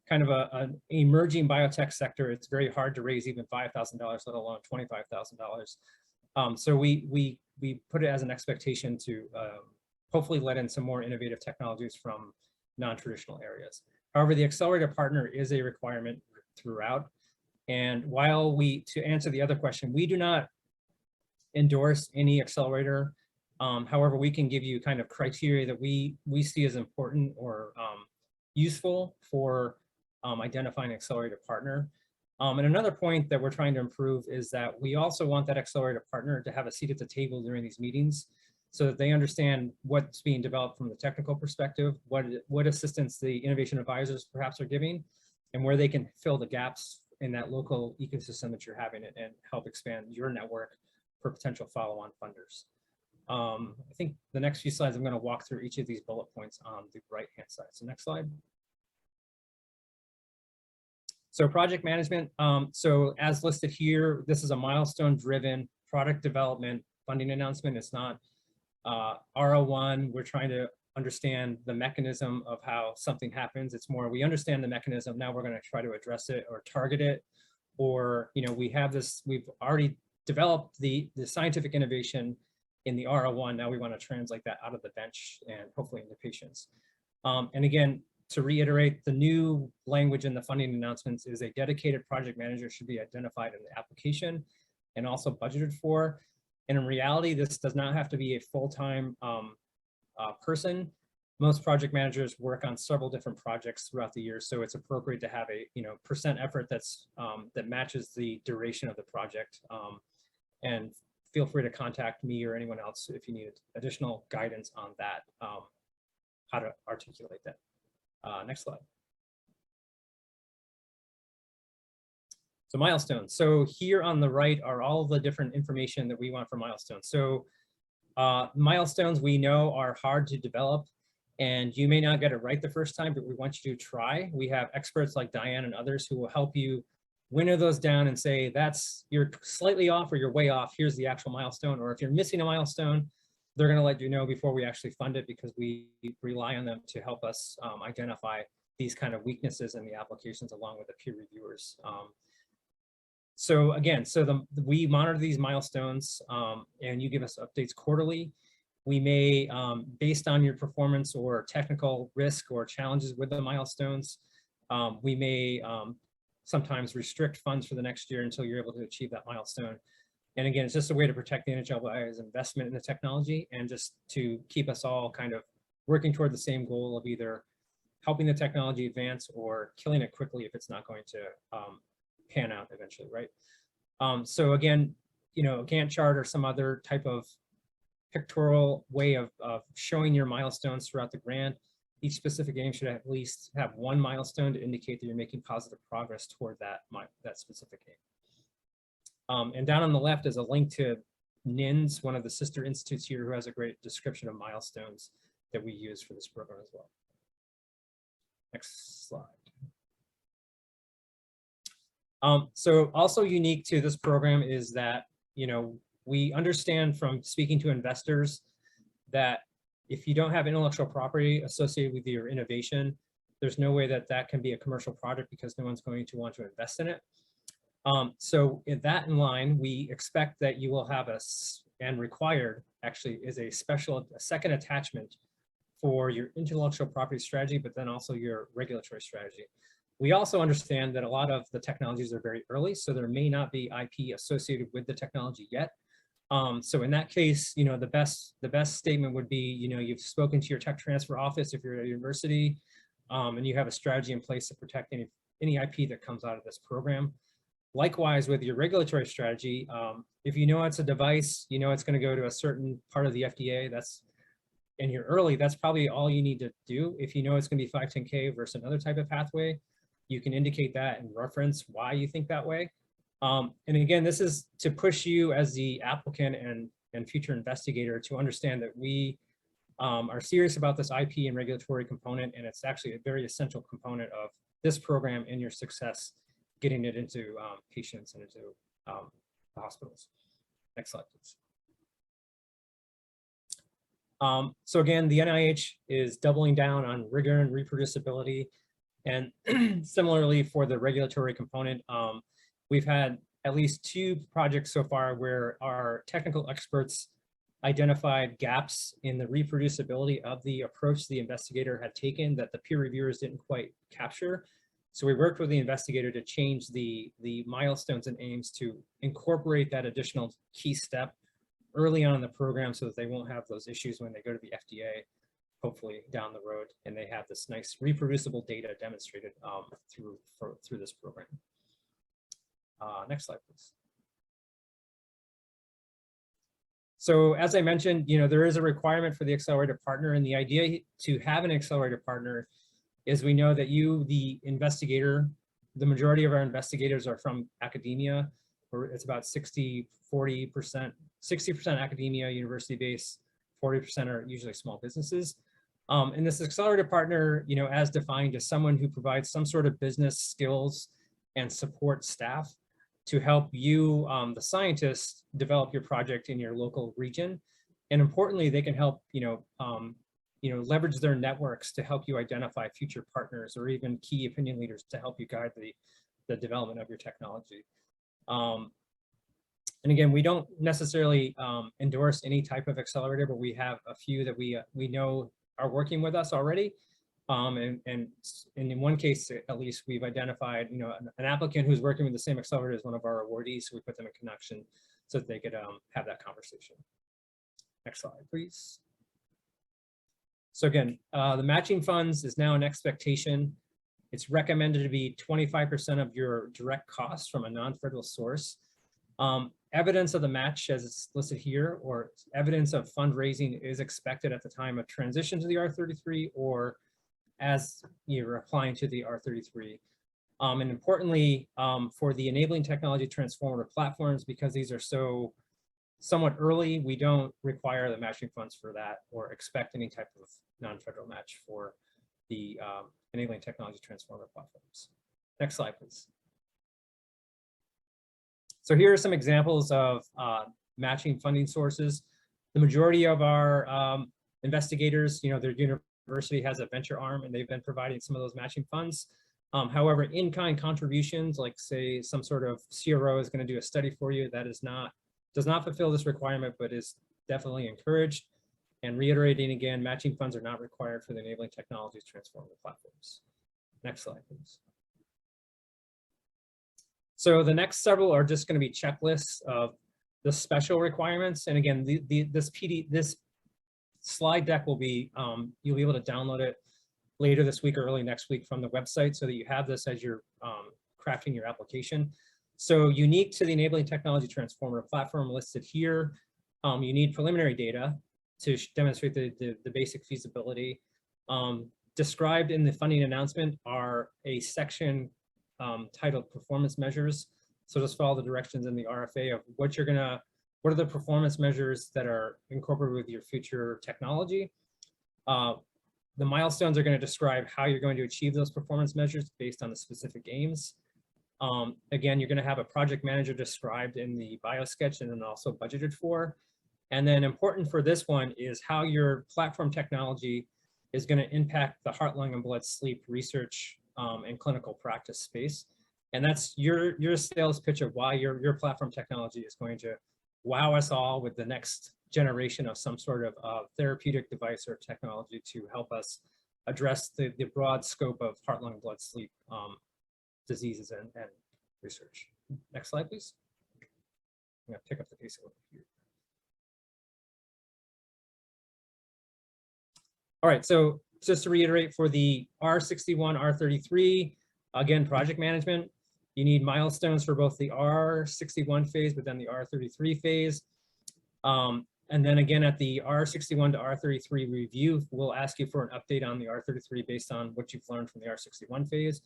kind of an emerging biotech sector, it's very hard to raise even $5,000, let alone $25,000. So we put it as an expectation to hopefully let in some more innovative technologies from non-traditional areas. However, the accelerator partner is a requirement throughout. And while to answer the other question, we do not endorse any accelerator. However, we can give you kind of criteria that we see as important or useful for identifying an accelerator partner. And another point that we're trying to improve is that we also want that accelerator partner to have a seat at the table during these meetings so that they understand what's being developed from the technical perspective, what assistance the innovation advisors perhaps are giving, and where they can fill the gaps in that local ecosystem that you're having and help expand your network for potential follow-on funders. I think the next few slides, I'm going to walk through each of these bullet points on the right-hand side. So next slide. So project management. So as listed here, this is a milestone-driven product development funding announcement. It's not R01. We're trying to understand the mechanism of how something happens. It's more, we understand the mechanism. Now we're going to try to address it or target it. Or, we have this, we've already developed the scientific innovation in the R01. Now we want to translate that out of the bench and hopefully into patients. And again, to reiterate, the new language in the funding announcements is a dedicated project manager should be identified in the application and also budgeted for. And in reality, this does not have to be a full-time person. Most project managers work on several different projects throughout the year, so it's appropriate to have a percent effort that's that matches the duration of the project. And feel free to contact me or anyone else if you need additional guidance on that, how to articulate that. Next slide. So milestones. So here on the right are all of the different information that we want for milestones. So milestones we know are hard to develop and you may not get it right the first time, but we want you to try. We have experts like Diane and others who will help you winnow those down and say, you're slightly off or you're way off. Here's the actual milestone. Or if you're missing a milestone, they're going to let you know before we actually fund it because we rely on them to help us identify these kind of weaknesses in the applications along with the peer reviewers. So again, we monitor these milestones and you give us updates quarterly. We may, based on your performance or technical risk or challenges with the milestones, we may sometimes restrict funds for the next year until you're able to achieve that milestone. And again, it's just a way to protect the NHLBI's investment in the technology and just to keep us all kind of working toward the same goal of either helping the technology advance or killing it quickly if it's not going to pan out eventually, right? So again, a Gantt chart or some other type of pictorial way of showing your milestones throughout the grant. Each specific aim should at least have one milestone to indicate that you're making positive progress toward that specific aim. And down on the left is a link to NINS, one of the sister institutes here, who has a great description of milestones that we use for this program as well. Next slide. So also unique to this program is that, we understand from speaking to investors that if you don't have intellectual property associated with your innovation, there's no way that that can be a commercial product because no one's going to want to invest in it. So in that in line, we expect that you will have and required actually is a second attachment for your intellectual property strategy, but then also your regulatory strategy. We also understand that a lot of the technologies are very early, so there may not be IP associated with the technology yet. So in that case, the best statement would be, you've spoken to your tech transfer office if you're at a university, and you have a strategy in place to protect any IP that comes out of this program. Likewise, with your regulatory strategy, if it's a device, it's going to go to a certain part of the FDA. That's and you're early, that's probably all you need to do. If you know it's going to be 510K versus another type of pathway, you can indicate that and reference why you think that way. And again, this is to push you as the applicant and future investigator to understand that we are serious about this IP and regulatory component, and it's actually a very essential component of this program and your success getting it into patients and into the hospitals. Next slide, please. So again, the NIH is doubling down on rigor and reproducibility. And similarly for the regulatory component, we've had at least 2 projects so far where our technical experts identified gaps in the reproducibility of the approach the investigator had taken that the peer reviewers didn't quite capture. So we worked with the investigator to change the milestones and aims to incorporate that additional key step early on in the program so that they won't have those issues when they go to the FDA, hopefully down the road, and they have this nice reproducible data demonstrated through this program. Next slide, please. So as I mentioned, there is a requirement for the accelerator partner, and the idea to have an accelerator partner is we know that you, the investigator, the majority of our investigators are from academia, or it's about 60-40%, 60% academia, university-based, 40% are usually small businesses. And this accelerator partner, as defined, is someone who provides some sort of business skills and support staff to help you, the scientists, develop your project in your local region. And importantly, they can help, leverage their networks to help you identify future partners or even key opinion leaders to help you guide the development of your technology. And again, we don't necessarily endorse any type of accelerator, but we have a few that we know are working with us already. And in one case, at least, we've identified an applicant who's working with the same accelerator as one of our awardees, so we put them in connection so that they could have that conversation. Next slide, please. So again, the matching funds is now an expectation. It's recommended to be 25% of your direct costs from a non-federal source. Evidence of the match, as it's listed here, or evidence of fundraising is expected at the time of transition to the R33 or as you're applying to the R33. And importantly, for the enabling technology transformative platforms, because these are so somewhat early, we don't require the matching funds for that or expect any type of non-federal match for the enabling technology transformative platforms. Next slide, please. So here are some examples of matching funding sources. The majority of our investigators, their university has a venture arm and they've been providing some of those matching funds. However, in-kind contributions, like say some sort of CRO is going to do a study for you, that does not fulfill this requirement, but is definitely encouraged. And reiterating again, matching funds are not required for the enabling technologies transformative platforms. Next slide, please. So the next several are just going to be checklists of the special requirements. And again, this slide deck will be, you'll be able to download it later this week or early next week from the website so that you have this as you're crafting your application. So unique to the enabling technology transformative platform listed here, you need preliminary data to demonstrate the basic feasibility. Described in the funding announcement are a section titled performance measures. So just follow the directions in the RFA of what are the performance measures that are incorporated with your future technology. The milestones are going to describe how you're going to achieve those performance measures based on the specific aims. Again, you're going to have a project manager described in the biosketch and then also budgeted for. And then important for this one is how your platform technology is going to impact the heart, lung, and blood sleep research and clinical practice space. And that's your sales pitch of why your platform technology is going to wow us all with the next generation of some sort of therapeutic device or technology to help us address the broad scope of heart, lung, blood, sleep diseases and research. Next slide, please. I'm going to pick up the pace a little bit here. All right, so just to reiterate, for the R61, R33, again, project management, you need milestones for both the R61 phase, but then the R33 phase. And then again, at the R61 to R33 review, we'll ask you for an update on the R33 based on what you've learned from the R61 phase.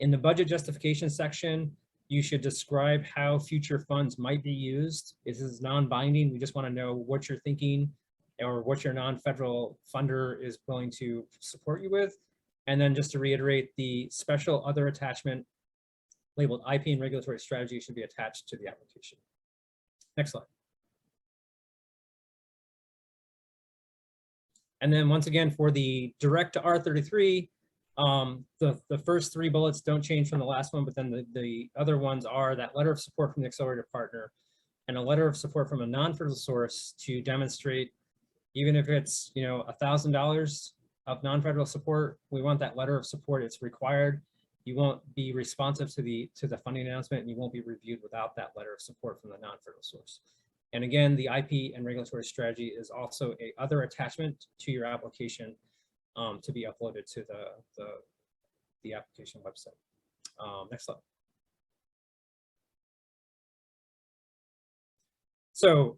In the budget justification section, you should describe how future funds might be used. This is non-binding. We just want to know what you're thinking or what your non-federal funder is willing to support you with. And then just to reiterate, the special other attachment labeled IP and regulatory strategy should be attached to the application. Next slide. And then once again, for the direct to R33, the first 3 bullets don't change from the last one, but then the other ones are that letter of support from the accelerator partner and a letter of support from a non-federal source to demonstrate, even if it's, you know, $1,000 of non-federal support, we want that letter of support. It's required. You won't be responsive to the funding announcement, and you won't be reviewed without that letter of support from the non-federal source. And again, the IP and regulatory strategy is also a other attachment to your application to be uploaded to the application website. Next slide. So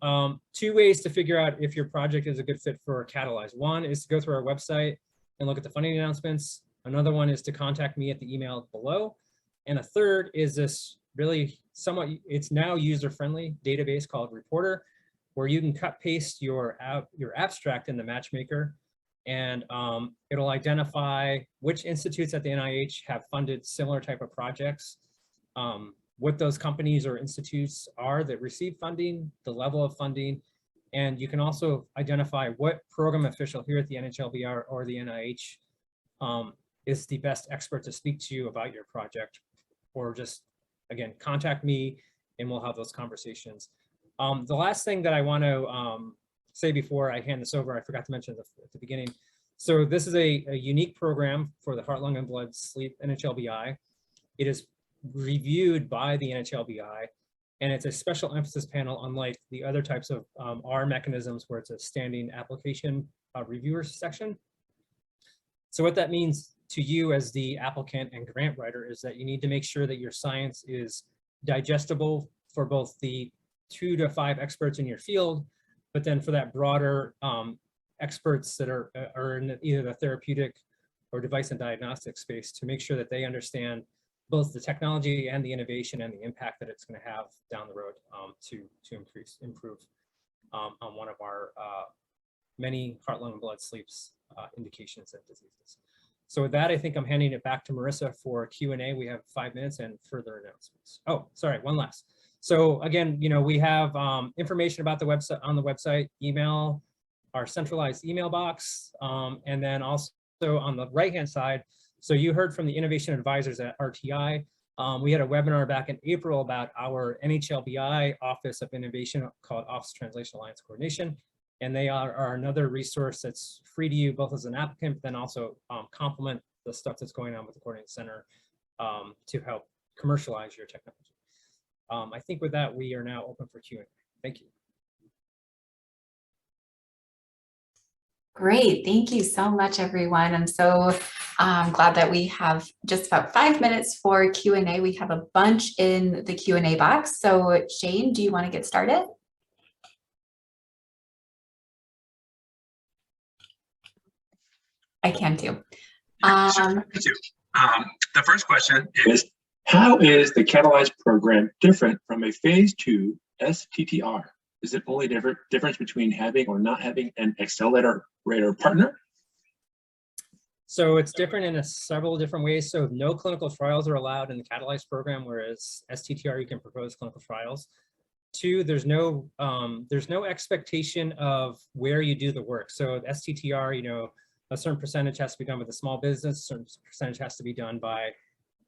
2 ways to figure out if your project is a good fit for Catalyze. One is to go through our website and look at the funding announcements. Another one is to contact me at the email below. And a third is this really somewhat, it's now user-friendly database called Reporter, where you can cut paste your abstract in the matchmaker, and it'll identify which institutes at the NIH have funded similar type of projects, what those companies or institutes are that receive funding, the level of funding, and you can also identify what program official here at the NHLBI or the NIH is the best expert to speak to you about your project, or just, again, contact me and we'll have those conversations. The last thing that I want to say before I hand this over, I forgot to mention at the beginning. So this is a unique program for the Heart, Lung, and Blood Sleep NHLBI. It is reviewed by the NHLBI, and it's a special emphasis panel, unlike the other types of R mechanisms where it's a standing application reviewer section. So what that means to you as the applicant and grant writer is that you need to make sure that your science is digestible for both the 2 to 5 experts in your field, but then for that broader experts that are in either the therapeutic or device and diagnostic space, to make sure that they understand both the technology and the innovation and the impact that it's going to have down the road to improve on one of our many heart, lung, and blood sleeps indications and diseases. So with that, I think I'm handing it back to Marissa for Q&A. We have 5 minutes and further announcements. Oh, sorry, one last. So again, you know, we have information about the website on the website, email, our centralized email box, and then also on the right-hand side. So you heard from the Innovation Advisors at RTI. We had a webinar back in April about our NHLBI Office of Innovation called Office of Translational Alliance Coordination. And they are another resource that's free to you both as an applicant, but then also complement the stuff that's going on with the Coordinating Center to help commercialize your technology. I think with that, we are now open for Q&A. Thank you. Great, thank you so much, everyone. I'm so glad that we have just about 5 minutes for Q&A. We have a bunch in the Q&A box. So Shane, do you want to get started? I can too. The first question is, how is the Catalyze program different from a phase 2 STTR? Is it only difference between having or not having an accelerator partner? So it's different in several different ways. So no clinical trials are allowed in the Catalyze program, whereas STTR, you can propose clinical trials. 2, there's no expectation of where you do the work. So STTR, you know, a certain percentage has to be done with a small business, a certain percentage has to be done by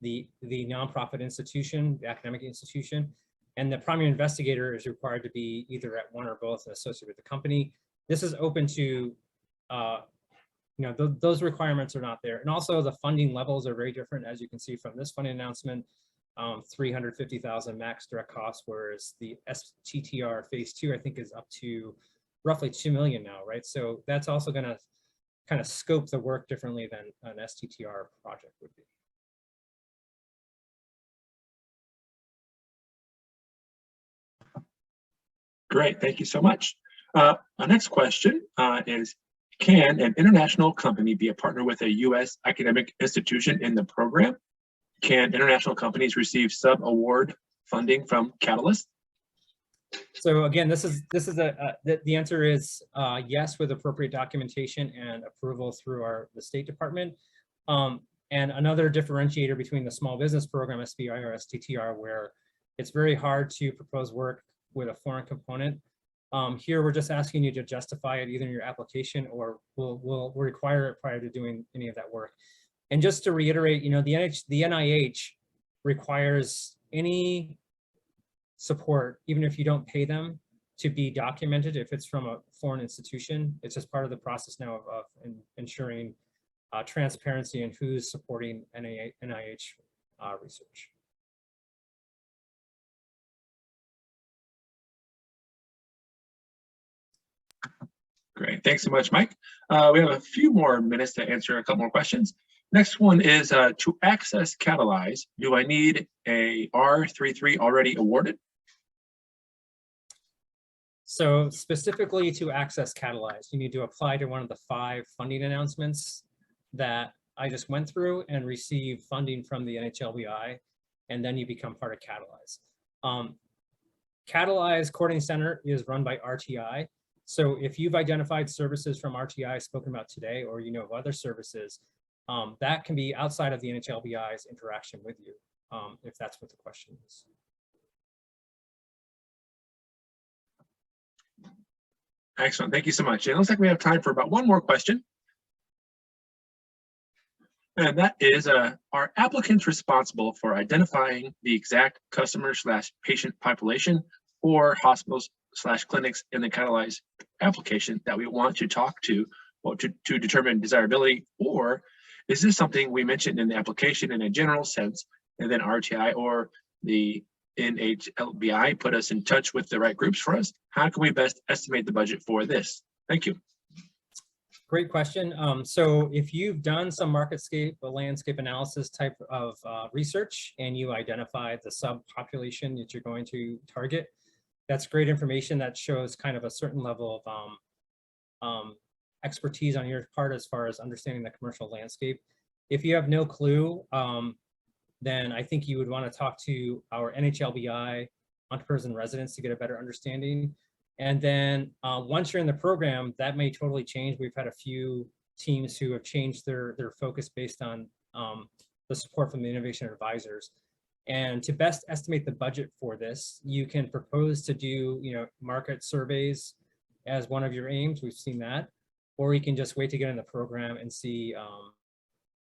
the nonprofit institution, the academic institution, and the primary investigator is required to be either at one or both associated with the company. This is open to, you know, those requirements are not there. And also the funding levels are very different, as you can see from this funding announcement, 350,000 max direct costs, whereas the STTR phase 2, I think, is up to roughly 2 million now, right? So that's also going to kind of scope the work differently than an STTR project would be. Great, thank you so much. Our next question is, can an international company be a partner with a U.S. academic institution in the program? Can international companies receive sub-award funding from Catalyze? So again, the answer is yes, with appropriate documentation and approval through the State Department. And another differentiator between the small business program, SBI or STTR, where it's very hard to propose work with a foreign component. Here, we're just asking you to justify it either in your application or we'll require it prior to doing any of that work. And just to reiterate, you know, the NIH requires any support, even if you don't pay them, to be documented if it's from a foreign institution. It's just part of the process now of ensuring transparency in who's supporting NIH research. Great, thanks so much, Mike. We have a few more minutes to answer a couple more questions. Next one is, to access Catalyze, do I need a R33 already awarded? So specifically to access Catalyze, you need to apply to one of the 5 funding announcements that I just went through and receive funding from the NHLBI, and then you become part of Catalyze. Catalyze Coordinating Center is run by RTI. So if you've identified services from RTI spoken about today, or you know of other services, that can be outside of the NHLBI's interaction with you, if that's what the question is. Excellent, thank you so much. It looks like we have time for about one more question. And that is, are applicants responsible for identifying the exact customer/patient population or hospitals/clinics in the Catalyze application that we want to talk to, or to determine desirability? Or is this something we mentioned in the application in a general sense, and then RTI or the NHLBI put us in touch with the right groups for us? How can we best estimate the budget for this? Thank you. Great question. So if you've done some landscape analysis type of research, and you identified the subpopulation that you're going to target, that's great information that shows kind of a certain level of expertise on your part as far as understanding the commercial landscape. If you have no clue, then I think you would want to talk to our NHLBI entrepreneurs and residents to get a better understanding. And then once you're in the program, that may totally change. We've had a few teams who have changed their focus based on the support from the Innovation Advisors. And to best estimate the budget for this, you can propose to do, you know, market surveys as one of your aims. We've seen that. Or you can just wait to get in the program and see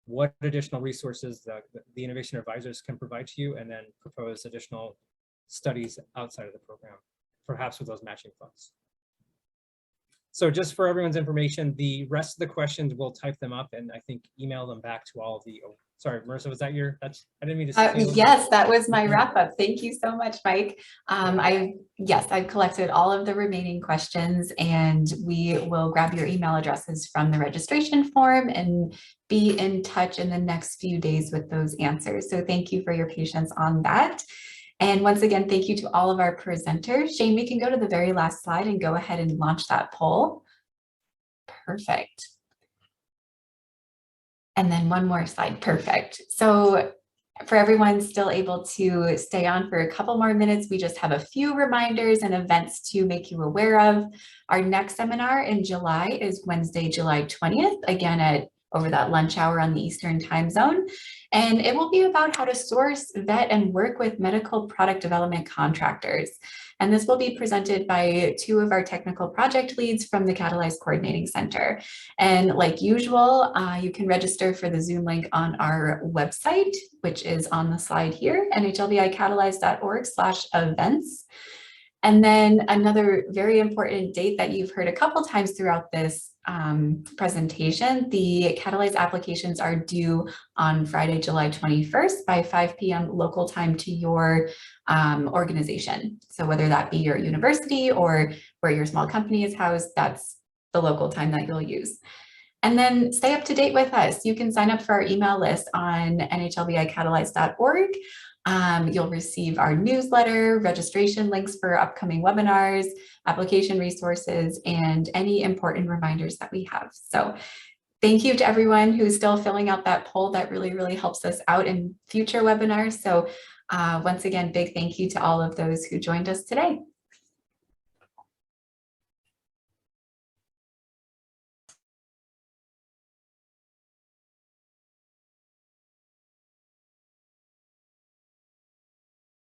what additional resources the Innovation Advisors can provide to you, and then propose additional studies outside of the program, perhaps with those matching funds. So just for everyone's information, the rest of the questions, we'll type them up and I think email them back to all of the, oh, sorry, Marissa, was that I didn't mean to say. Yes, that was my wrap up. Thank you so much, Mike. I've collected all of the remaining questions, and we will grab your email addresses from the registration form and be in touch in the next few days with those answers. So thank you for your patience on that. And once again, thank you to all of our presenters. Shane, we can go to the very last slide and go ahead and launch that poll. Perfect. And then one more slide, perfect. So for everyone still able to stay on for a couple more minutes, we just have a few reminders and events to make you aware of. Our next seminar in July is Wednesday, July 20th, again over that lunch hour on the Eastern time zone. And it will be about how to source, vet, and work with medical product development contractors. And this will be presented by 2 of our technical project leads from the Catalyze Coordinating Center. And like usual, you can register for the Zoom link on our website, which is on the slide here, nhlbicatalyze.org/events. And then another very important date that you've heard a couple times throughout this presentation, the Catalyze applications are due on Friday, July 21st by 5 p.m. local time to your organization. So whether that be your university or where your small company is housed, that's the local time that you'll use. And then stay up to date with us. You can sign up for our email list on nhlbicatalyze.org. You'll receive our newsletter, registration links for upcoming webinars, application resources, and any important reminders that we have. So thank you to everyone who's still filling out that poll. That really, really helps us out in future webinars. So once again, big thank you to all of those who joined us today.